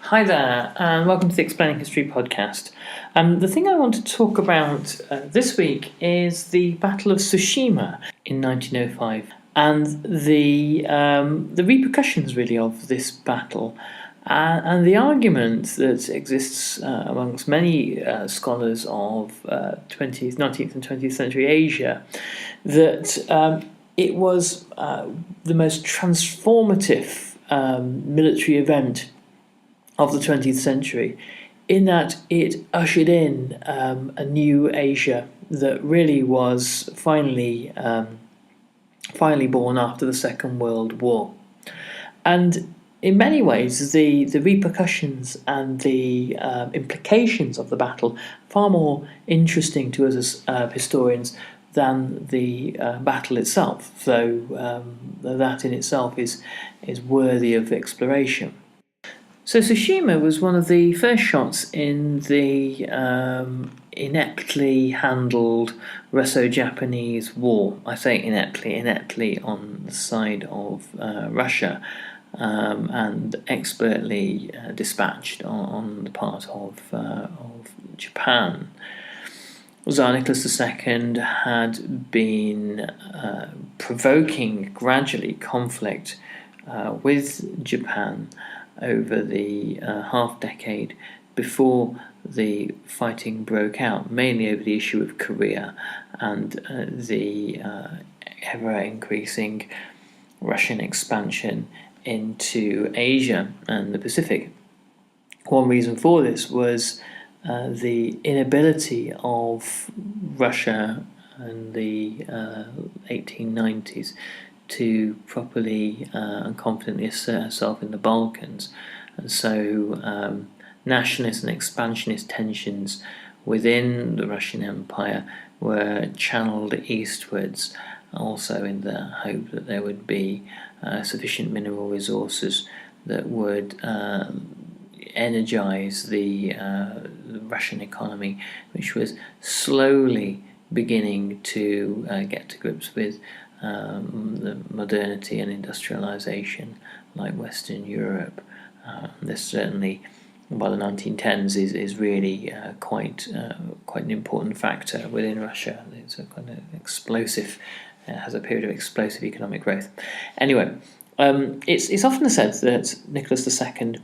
Hi there, and welcome to the Explaining History podcast. The thing I want to talk about this week is the Battle of Tsushima in 1905 and the repercussions, really, of this battle. And the argument that exists amongst many scholars of 20th, 19th and 20th century Asia that it was the most transformative military event of the 20th century, in that it ushered in a new Asia that really was finally born after the Second World War. And in many ways, the repercussions and the implications of the battle are far more interesting to us as historians than the battle itself, though that in itself is worthy of exploration. So Tsushima was one of the first shots in the ineptly handled Russo-Japanese War. I say ineptly on the side of Russia, and expertly dispatched on the part of Japan. Tsar Nicholas II had been provoking gradually conflict with Japan over the half-decade before the fighting broke out, mainly over the issue of Korea and the ever-increasing Russian expansion into Asia and the Pacific. One reason for this was the inability of Russia in the 1890s to properly and confidently assert herself in the Balkans, and so nationalist and expansionist tensions within the Russian Empire were channeled eastwards, also in the hope that there would be sufficient mineral resources that would energize the Russian economy, which was slowly beginning to get to grips with the modernity and industrialization like Western Europe. This certainly, by the 1910s, is really quite an important factor within Russia. It's a kind of explosive, has a period of explosive economic growth. Anyway, it's often said that Nicholas II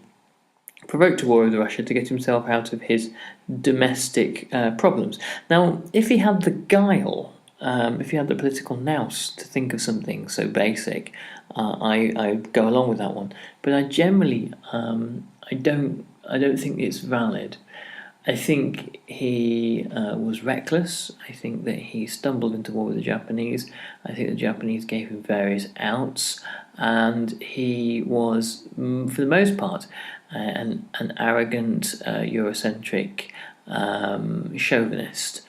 provoked a war with Russia to get himself out of his domestic problems. Now, if he had the guile, if you had the political nous to think of something so basic, I go along with that one. But I generally, I don't think it's valid. I think he was reckless. I think that he stumbled into war with the Japanese. I think the Japanese gave him various outs, and he was, for the most part, an arrogant, Eurocentric chauvinist.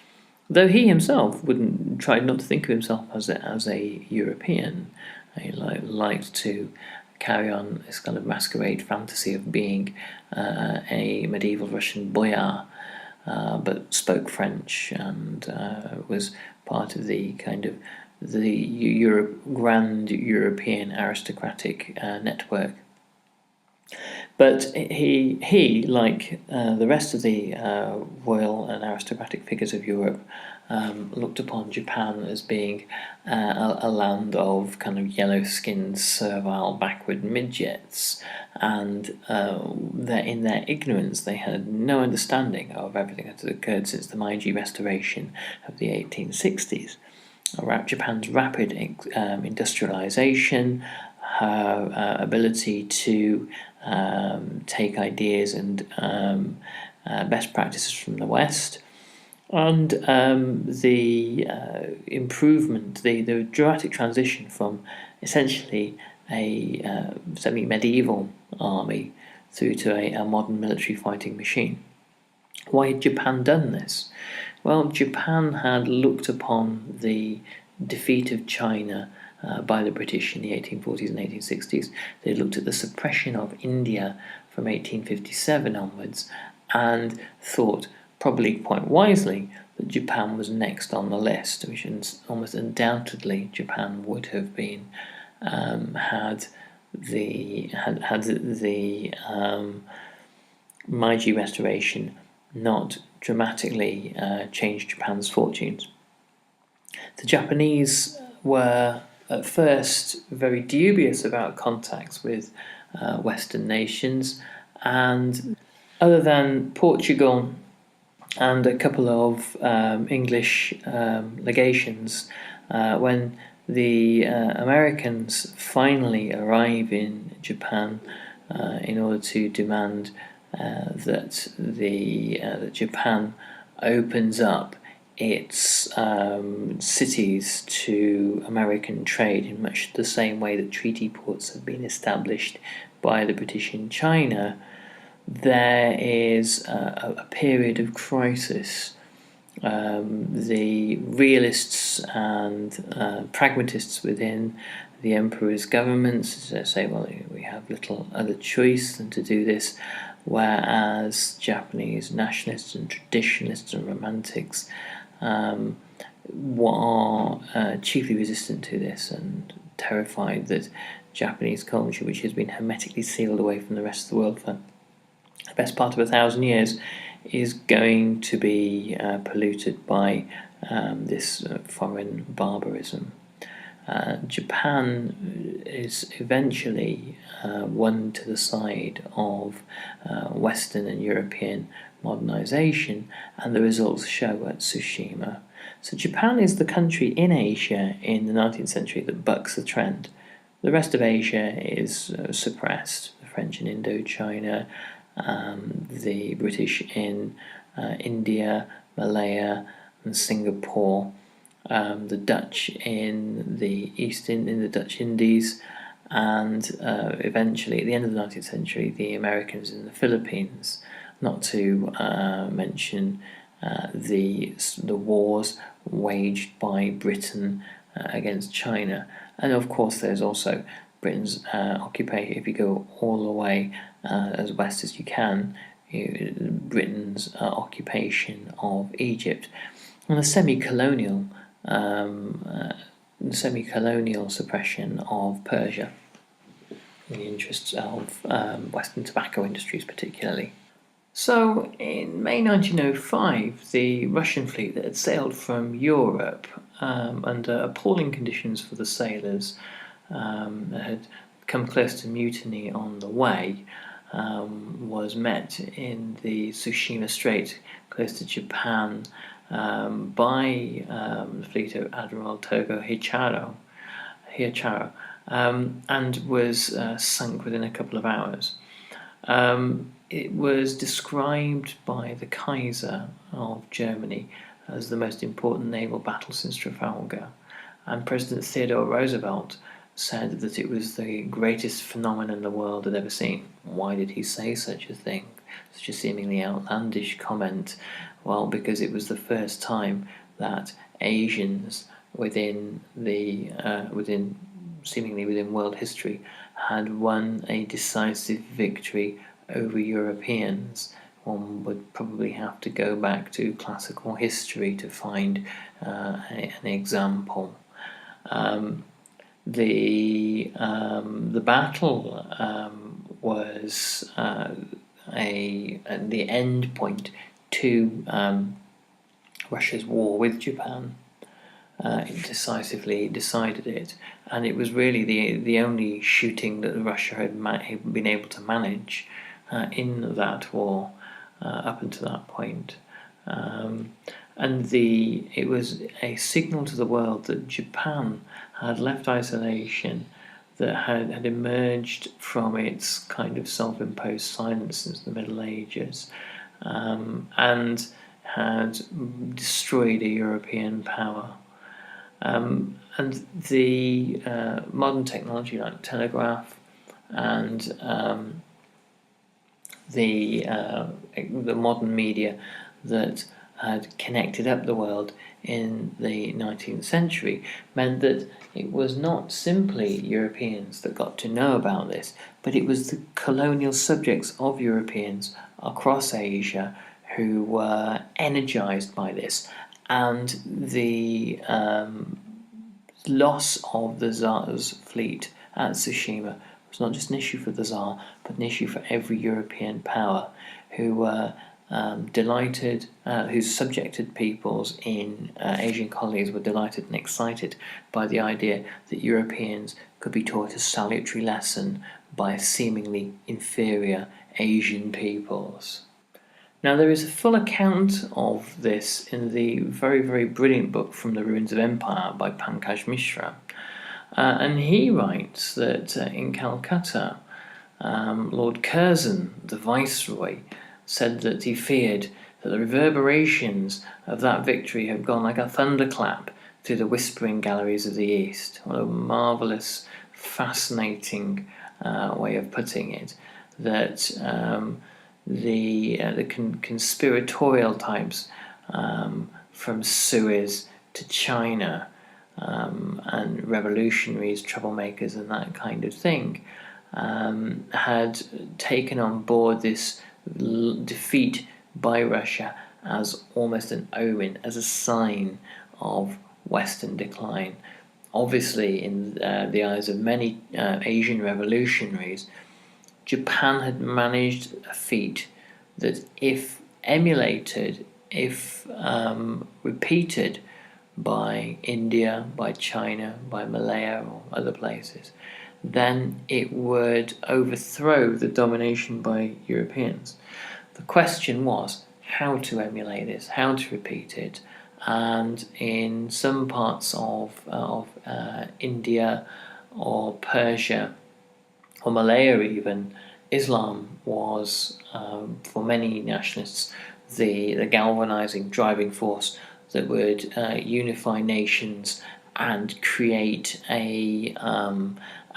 Though he himself tried not to think of himself as a European. He liked to carry on this kind of masquerade fantasy of being a medieval Russian boyar, but spoke French and was part of the kind of the grand European aristocratic network. But he, like the rest of the royal and aristocratic figures of Europe, looked upon Japan as being a land of kind of yellow-skinned, servile, backward midgets, and in their ignorance they had no understanding of everything that had occurred since the Meiji Restoration of the 1860s. Japan's rapid industrialization, her ability to take ideas and best practices from the West, and the improvement, the dramatic transition from essentially a semi-medieval army through to a modern military fighting machine. Why had Japan done this? Well, Japan had looked upon the defeat of China by the British in the 1840s and 1860s. They looked at the suppression of India from 1857 onwards and thought, probably quite wisely, that Japan was next on the list, which almost undoubtedly Japan would have been had the Meiji Restoration not dramatically change Japan's fortunes. The Japanese were at first very dubious about contacts with Western nations, and other than Portugal and a couple of English legations, when the Americans finally arrive in Japan in order to demand that that Japan opens up its cities to American trade in much the same way that treaty ports have been established by the British in China, there is a period of crisis. The realists and pragmatists within the emperor's government say, well, we have little other choice than to do this, whereas Japanese nationalists and traditionalists and romantics are chiefly resistant to this and terrified that Japanese culture, which has been hermetically sealed away from the rest of the world for the best part of 1,000 years, is going to be polluted by this foreign barbarism. Japan is eventually won to the side of Western and European modernization, and the results show at Tsushima. So Japan is the country in Asia in the 19th century that bucks the trend. The rest of Asia is suppressed. The French in Indochina, the British in India, Malaya, and Singapore, the Dutch in the in the Dutch Indies, and eventually at the end of the 19th century, the Americans in the Philippines. Not to mention the wars waged by Britain against China, and of course there's also Britain's occupation. If you go all the way as west as you can, Britain's occupation of Egypt, and the semi-colonial suppression of Persia in the interests of Western tobacco industries particularly. So in May 1905, the Russian fleet that had sailed from Europe under appalling conditions for the sailors, that had come close to mutiny on the way, was met in the Tsushima Strait close to Japan by the fleet of Admiral Togo Hicharo, and was sunk within a couple of hours. It was described by the Kaiser of Germany as the most important naval battle since Trafalgar, and President Theodore Roosevelt said that it was the greatest phenomenon the world had ever seen. Why did he say such a thing? Such a seemingly outlandish comment? Well, because it was the first time that Asians within seemingly within world history had won a decisive victory over Europeans. One would probably have to go back to classical history to find an example. The battle was the end point to Russia's war with Japan. It decisively decided it, and it was really the only shooting that Russia had been able to manage in that war up until that point. And it was a signal to the world that Japan had left isolation, that had emerged from its kind of self-imposed silence since the Middle Ages, and had destroyed a European power. And the modern technology like telegraph and the modern media that had connected up the world in the 19th century meant that it was not simply Europeans that got to know about this, but it was the colonial subjects of Europeans across Asia who were energized by this, and the loss of the Tsar's fleet at Tsushima was not just an issue for the Tsar, but an issue for every European power who were delighted, whose subjected peoples in Asian colonies were delighted and excited by the idea that Europeans could be taught a salutary lesson by seemingly inferior Asian peoples. Now, there is a full account of this in the very, very brilliant book From the Ruins of Empire by Pankaj Mishra. And he writes that in Calcutta, Lord Curzon, the Viceroy, said that he feared that the reverberations of that victory had gone like a thunderclap through the whispering galleries of the East. What a marvellous, fascinating way of putting it, that the conspiratorial types from Suez to China and revolutionaries, troublemakers and that kind of thing had taken on board this defeat by Russia as almost an omen, as a sign of Western decline. Obviously, in the eyes of many Asian revolutionaries, Japan had managed a feat that, if emulated, if repeated by India, by China, by Malaya or other places, then it would overthrow the domination by Europeans. The question was how to emulate this, how to repeat it, and in some parts of India or Persia or Malaya even, Islam was, for many nationalists, the galvanizing driving force that would unify nations and create a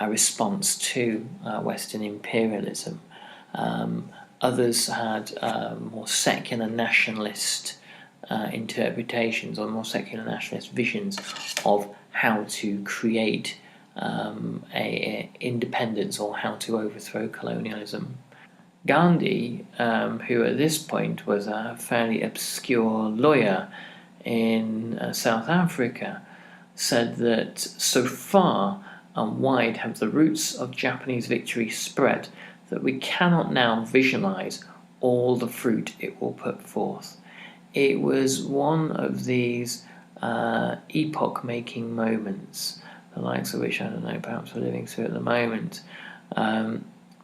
response to Western imperialism. Others had more secular nationalist interpretations or more secular nationalist visions of how to create a independence or how to overthrow colonialism. Gandhi, who at this point was a fairly obscure lawyer in South Africa, said that so far and wide have the roots of Japanese victory spread that we cannot now visualize all the fruit it will put forth. It was one of these epoch-making moments, the likes of which, I don't know, perhaps we're living through at the moment,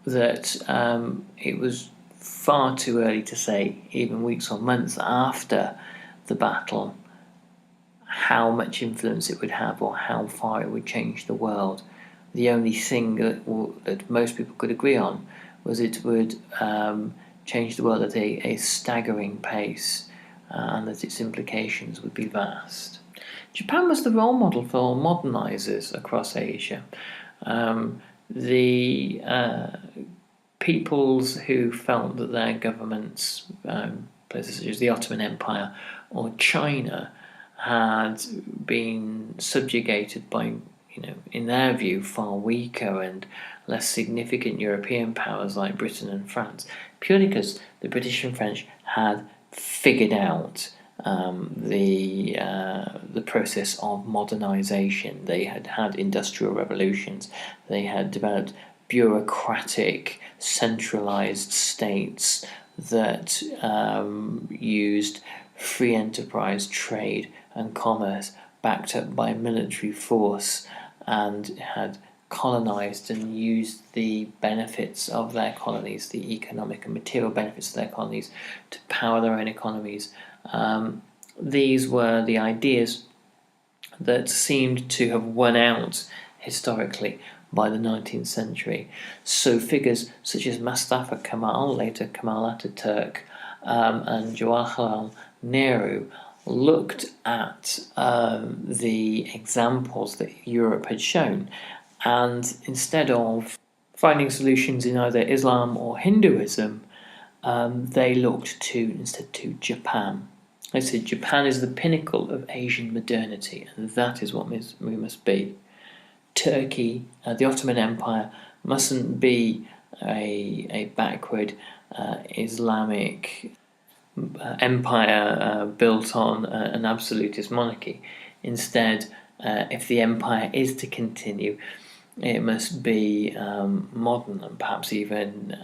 that it was far too early to say, even weeks or months after the battle, how much influence it would have or how far it would change the world. The only thing that most people could agree on was it would change the world at a staggering pace, and that its implications would be vast. Japan was the role model for modernizers across Asia. The peoples who felt that their governments, places such as the Ottoman Empire or China, had been subjugated by, in their view, far weaker and less significant European powers like Britain and France, purely because the British and French had figured out the process of modernization. They had had industrial revolutions. They had developed bureaucratic, centralized states that used free enterprise, trade and commerce backed up by military force, and had colonized and used the benefits of their colonies, the economic and material benefits of their colonies, to power their own economies. These were the ideas that seemed to have won out historically by the 19th century. So figures such as Mustafa Kemal, later Kemal Ataturk, and Jawaharlal Nehru looked at the examples that Europe had shown, and instead of finding solutions in either Islam or Hinduism, they looked instead to Japan. They said Japan is the pinnacle of Asian modernity, and that is what we must be. Turkey, the Ottoman Empire, mustn't be a backward Islamic empire built on an absolutist monarchy. Instead, if the empire is to continue, it must be modern and perhaps even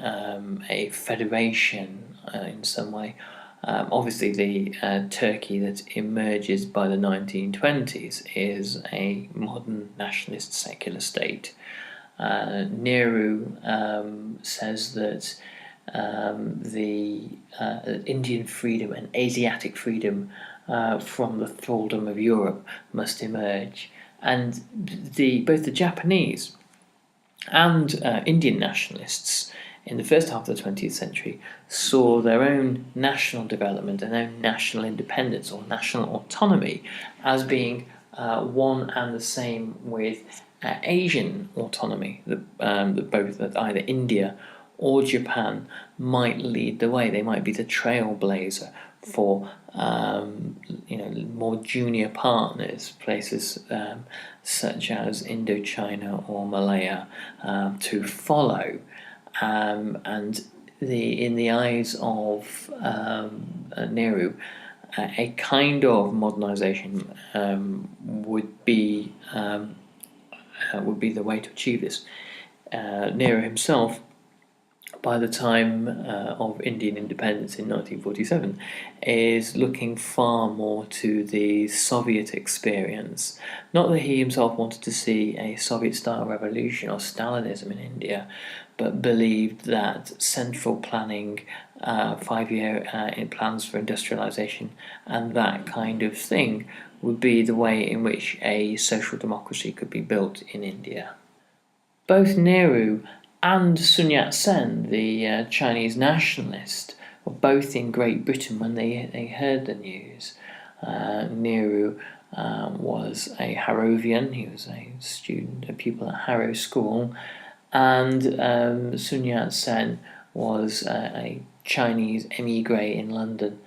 a federation in some way. Obviously, the Turkey that emerges by the 1920s is a modern nationalist secular state. Nehru says that the Indian freedom and Asiatic freedom from the thraldom of Europe must emerge, and both the Japanese and Indian nationalists in the first half of the 20th century saw their own national development and their own national independence or national autonomy as being one and the same with Asian autonomy, that either India or Japan might lead the way. They might be the trailblazer for more junior partners, places such as Indochina or Malaya, to follow. And in the eyes of Nehru, a kind of modernization would be the way to achieve this. Nehru himself, by the time of Indian independence in 1947, is looking far more to the Soviet experience. Not that he himself wanted to see a Soviet-style revolution or Stalinism in India, but believed that central planning, 5-year plans for industrialization, and that kind of thing would be the way in which a social democracy could be built in India. Both Nehru and Sun Yat-sen, the Chinese nationalist, were both in Great Britain when they heard the news. Nehru was a Harrovian. He was a pupil at Harrow School, and Sun Yat-sen was a Chinese emigre in London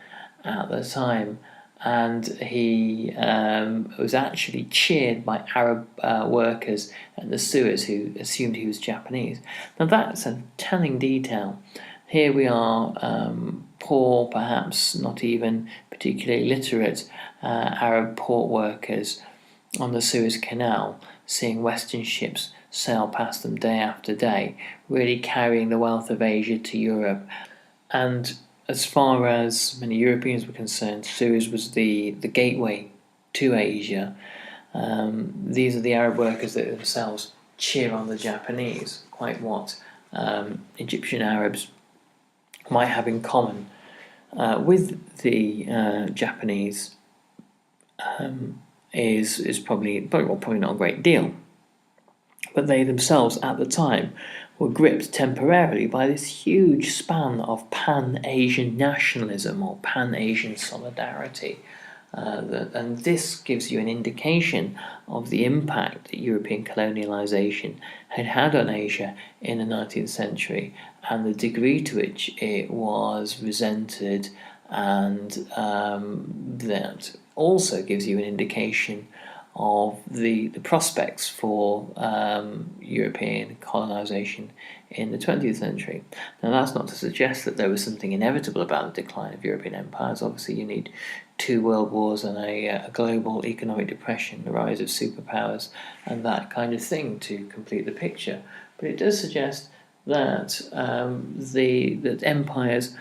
at the time, and he was actually cheered by Arab workers at the Suez who assumed he was Japanese. Now that's a telling detail. Here we are, poor, perhaps not even particularly literate Arab port workers on the Suez Canal, seeing Western ships sail past them day after day, really carrying the wealth of Asia to Europe. And as far as many Europeans were concerned, Suez was the gateway to Asia. These are the Arab workers that themselves cheer on the Japanese, quite what Egyptian Arabs might have in common with the Japanese is probably not a great deal. But they themselves at the time were gripped temporarily by this huge span of pan-Asian nationalism or pan-Asian solidarity. And this gives you an indication of the impact that European colonialisation had had on Asia in the 19th century and the degree to which it was resented, and that also gives you an indication of the prospects for European colonisation in the 20th century. Now that's not to suggest that there was something inevitable about the decline of European empires. Obviously you need 2 world wars and a global economic depression, the rise of superpowers and that kind of thing to complete the picture. But it does suggest that that empires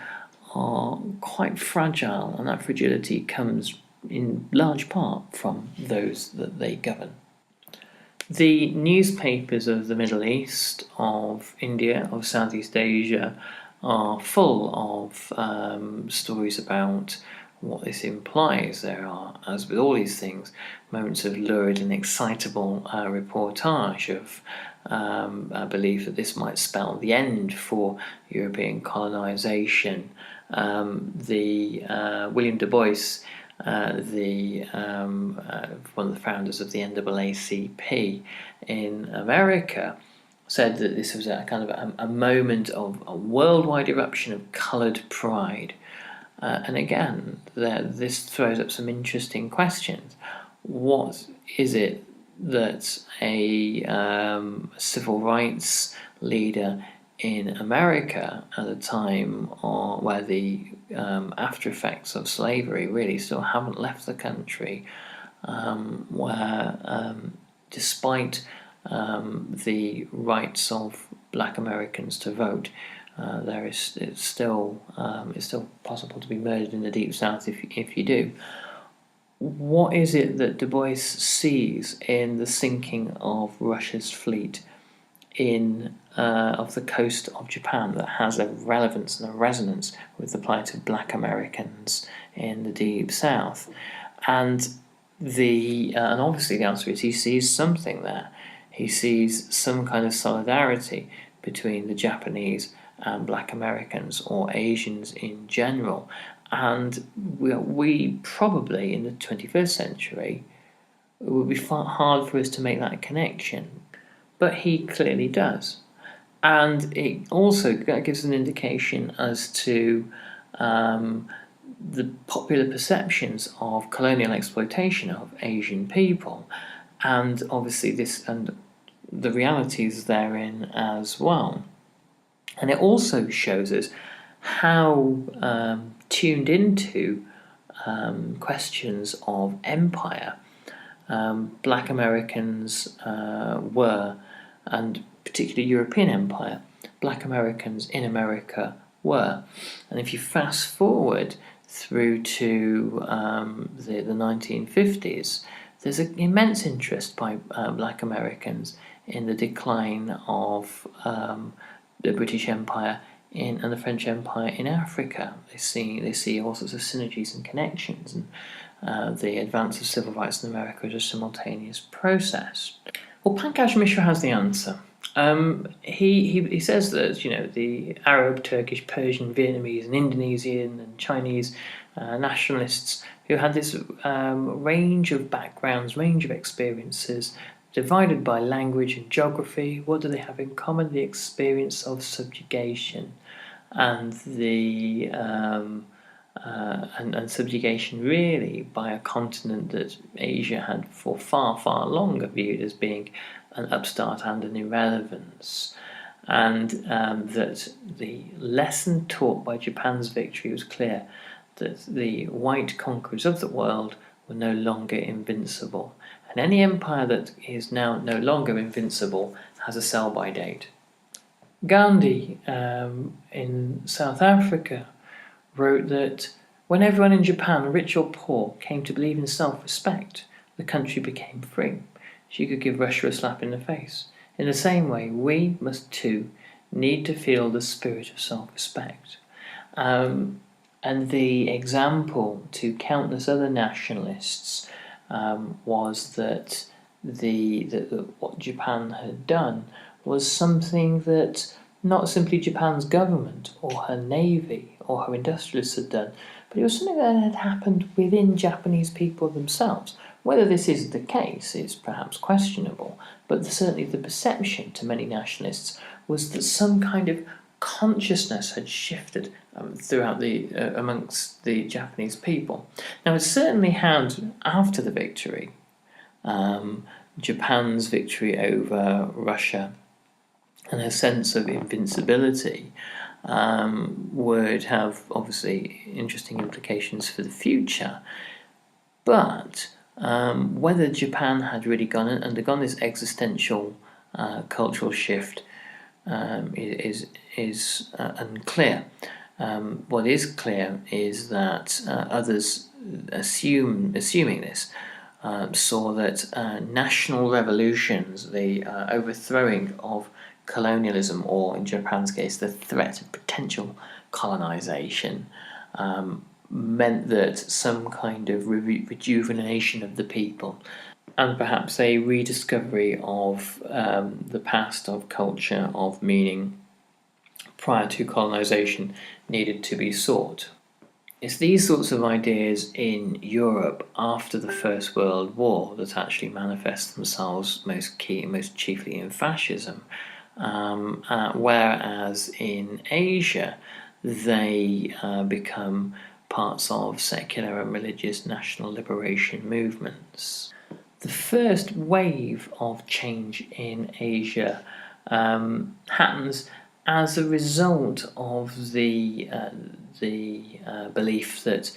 are quite fragile, and that fragility comes in large part from those that they govern. The newspapers of the Middle East, of India, of Southeast Asia are full of stories about what this implies. There are, as with all these things, moments of lurid and excitable reportage of belief that this might spell the end for European colonisation. William Du Bois, one of the founders of the NAACP in America, said that this was a kind of a moment of a worldwide eruption of coloured pride. And again, this throws up some interesting questions. What is it that a civil rights leader in America at a time where the after effects of slavery really still haven't left the country, where despite the rights of black Americans to vote. It's still possible to be murdered in the Deep South if you do. What is it that Du Bois sees in the sinking of Russia's fleet of the coast of Japan that has a relevance and a resonance with the plight of black Americans in the Deep South? And obviously the answer is he sees something there. He sees some kind of solidarity between the Japanese and black Americans or Asians in general. And we probably in the 21st century, it would be hard for us to make that connection. But he clearly does. And it also gives an indication as to the popular perceptions of colonial exploitation of Asian people, and obviously the realities therein as well. And it also shows us how tuned into questions of empire black Americans were, and particularly European empire, black Americans in America were. And if you fast forward through to the 1950s, there's an immense interest by black Americans in the decline of the British Empire and the French Empire in Africa. They see all sorts of synergies and connections, and the advance of civil rights in America is a simultaneous process. Well, Pankaj Mishra has the answer. He says that the Arab, Turkish, Persian, Vietnamese, and Indonesian and Chinese nationalists who had this range of backgrounds, range of experiences, divided by language and geography. What do they have in common? The experience of subjugation, and and subjugation really by a continent that Asia had for far, far longer viewed as being an upstart and an irrelevance. And that the lesson taught by Japan's victory was clear, that the white conquerors of the world were no longer invincible. And any empire that is now no longer invincible has a sell-by date. Gandhi, in South Africa, wrote that when everyone in Japan, rich or poor, came to believe in self-respect, the country became free. She could give Russia a slap in the face. In the same way, we must too need to feel the spirit of self-respect. And the example to countless other nationalists was that what Japan had done was something that not simply Japan's government or her navy or her industrialists had done, but it was something that had happened within Japanese people themselves. Whether this is the case is perhaps questionable, but certainly the perception to many nationalists was that some kind of consciousness had shifted throughout amongst the Japanese people. Now, it certainly had, after the victory, Japan's victory over Russia and her sense of invincibility would have obviously interesting implications for the future. But whether Japan had really undergone this existential cultural shift is unclear. What is clear is that others, assuming this, saw that national revolutions, the overthrowing of colonialism, or in Japan's case, the threat of potential colonization, meant that some kind of rejuvenation of the people, and perhaps a rediscovery of the past, of culture, of meaning prior to colonization needed to be sought. It's these sorts of ideas in Europe after the First World War that actually manifest themselves most chiefly in fascism, whereas in Asia they become parts of secular and religious national liberation movements. The first wave of change in Asia happens as a result of the belief that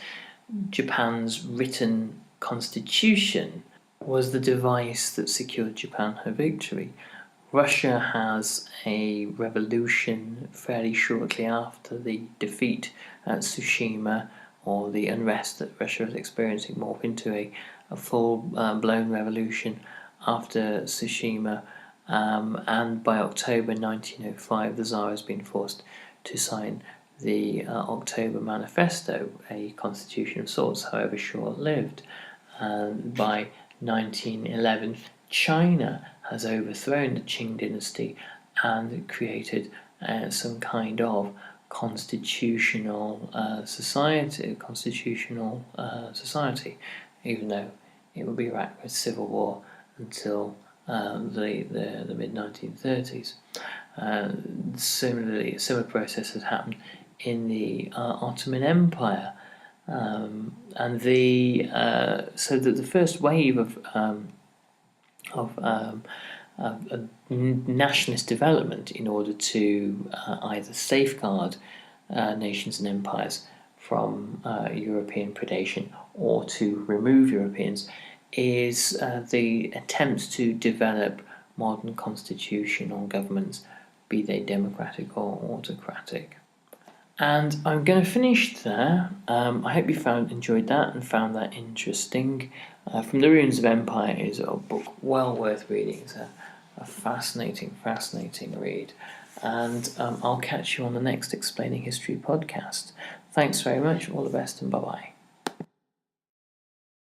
Japan's written constitution was the device that secured Japan her victory. Russia has a revolution fairly shortly after the defeat at Tsushima, or the unrest that Russia was experiencing morph into a full-blown revolution after Tsushima, and by October 1905 the Tsar has been forced to sign the October Manifesto, a constitution of sorts, however short-lived. By 1911, China has overthrown the Qing dynasty and created some kind of constitutional society, even though it would be racked with civil war until the mid-1930s. Similarly, a similar process has happened in the Ottoman Empire. So that the first wave of nationalist development, in order to either safeguard nations and empires from European predation or to remove Europeans, is the attempt to develop modern constitutional governments, be they democratic or autocratic. And I'm going to finish there. I hope you enjoyed that and found that interesting. From the Ruins of Empire is a book well worth reading. It's a fascinating read. And I'll catch you on the next Explaining History podcast. Thanks very much. All the best and bye-bye.